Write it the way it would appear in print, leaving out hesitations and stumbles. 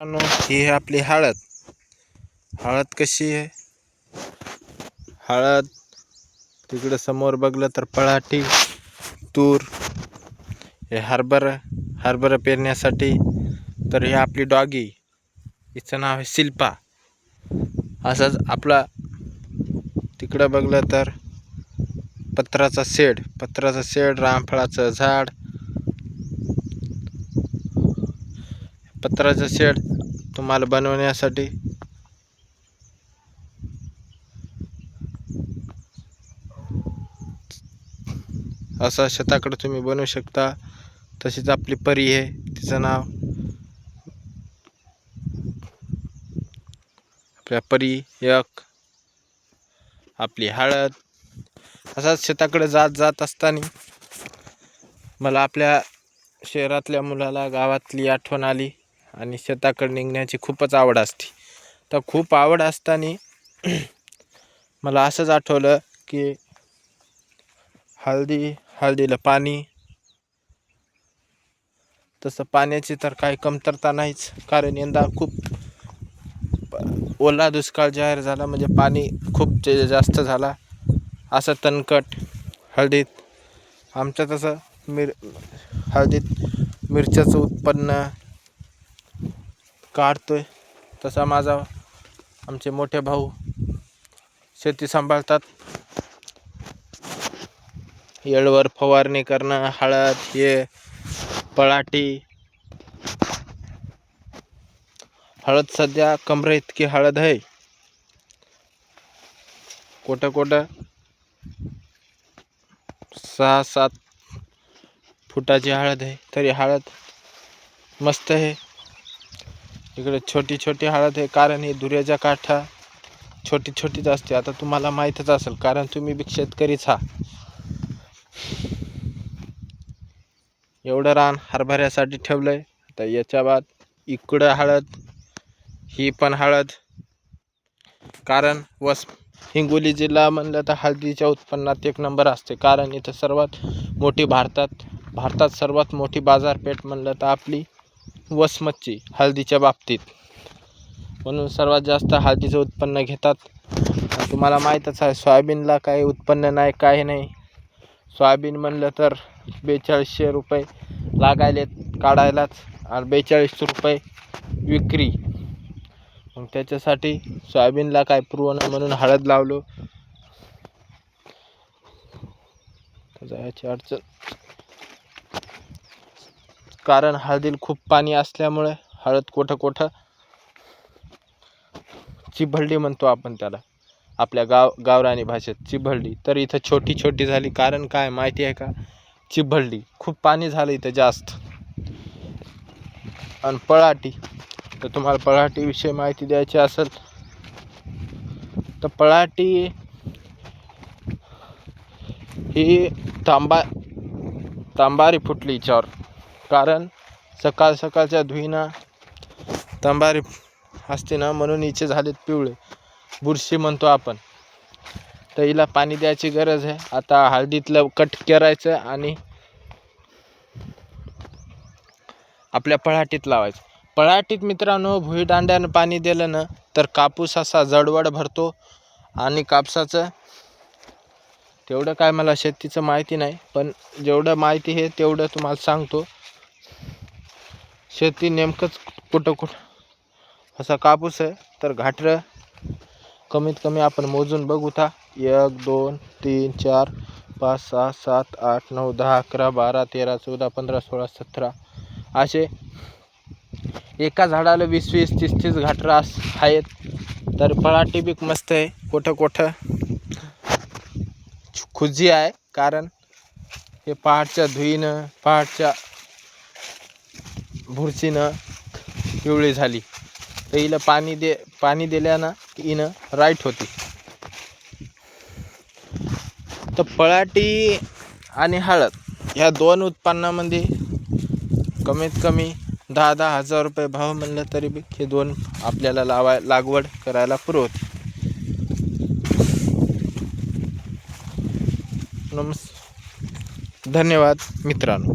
ही आहे आपली हळद. हळद कशी आहे? हळद तिकडे समोर बघलं तर पळाटी, तूर, हे हरभरा पेरण्यासाठी. तर हे आपली डॉगी, हिचं नाव आहे शिल्पा. असंच आपला तिकडं बघलं तर पत्राचा शेड, रामफळाचं झाड. पत्राचं शेड तुम्हाला बनवण्यासाठी असं शेताकडे तुम्ही बनवू शकता. तशीच आपली परी आहे, तिचं नाव आपल्या परी एक. आपली हळद. असाच शेताकडे जात असताना मला आपल्या शहरातल्या मुलाला गावातली आठवण आली आणि शेताकडे निघण्याची खूपच आवड असते. तर खूप आवड असताना मला असंच आठवलं की हळदीला पाणी, तसं पाण्याची तर काही कमतरता नाहीच, कारण यंदा खूप ओला दुष्काळ जाहीर झाला. म्हणजे पाणी खूप जास्त झाला. असं तणकट हळदीत आमचं तसं हळदीत मिरच्याचं उत्पन्न काढतोय. तसा आमचे मोठे भाऊ शेती सांभाळतात. येळवर फवारणी करणं, हळद, हे पळाटी. हळद सध्या कमरे इतकी हळद आहे. कुठं 6-7 फुटाची हळद आहे. तरी हळद मस्त आहे. इकडे छोटी हळद आहे, कारण ही दुर्याच्या काठा छोटीच असते. आता तुम्हाला माहीतच असेल, कारण तुम्ही बी शेतकरीच हा. एवढं रान हरभऱ्यासाठी ठेवलंय. तर याच्या बाद इकडं हळद, ही पण हळद. कारण हिंगोली जिल्हा म्हणलं तर हळदीच्या उत्पन्नात 1 नंबर असते. कारण इथं सर्वात मोठी भारतात सर्वात मोठी बाजारपेठ म्हणलं तर आपली वसमतची हळदीच्या बाबतीत. म्हणून सर्वात जास्त हळदीचं उत्पन्न घेतात. तुम्हाला माहीतच आहे, सोयाबीनला काही उत्पन्न नाही, काही नाही. सोयाबीन म्हणलं तर 4200 रुपये लागायलेत काढायलाच, आणि 42 रुपये विक्री. मग त्याच्यासाठी सोयाबीनला काय पुरवणं म्हणून हळद लावलो. जायची अडचण, कारण हळदीला खूप पाणी असल्यामुळे हळद कुठं चिभळली म्हणतो आपण त्याला, आपल्या गावरानी भाषेत चिभळली. तर इथं छोटी झाली. कारण काय माहिती आहे का? चिभळली, खूप पाणी झालं इथं जास्त. आणि पळाटी, तर तुम्हाला पळाटी विषयी माहिती द्यायची असेल तर पळाटी ही तांबारी फुटली हिच्यावर. कारण सकाळच्या धुईना तांबारी असते ना, म्हणून हिचे झालेत पिवळे, बुरशी म्हणतो आपण. तर हिला पाणी द्यायची गरज आहे. आता हळदीतलं कट करायचं आणि आपल्या पळाटीत लावायचं. पळाटीत मित्रांनो भुई दांड्यानं पाणी दिलं ना, तर कापूस असा जडवड भरतो. आणि कापसाचं तेवढं काय मला शेतीचं माहिती नाही, पण जेवढं माहिती आहे तेवढं तुम्हाला सांगतो. शेती नेमकंच कुठं असा कापूस आहे. तर घाटरं कमीत कमी आपण मोजून बघू था. 1 2 3 4 5 6 7 8 9 10 11 12 13 14 15 16 17 असे एका झाडाला 20 30 घाटरं आहेत. तर पळाटी बी मस्त आहे. कुठं खुजी आहे, कारण हे पहाडच्या धुईनं, पहाडच्या बुरशीनं पिवळी झाली. तर हिला पाणी दिल्यानं हिनं राईट होती. तर पळाटी आणि हळद ह्या 2 उत्पन्नामध्ये कमीत कमी 10 हजार रुपये भाव म्हणलं तरी बी हे 2 आपल्याला लागवड करायला पुरवते. धन्यवाद मित्रांनो.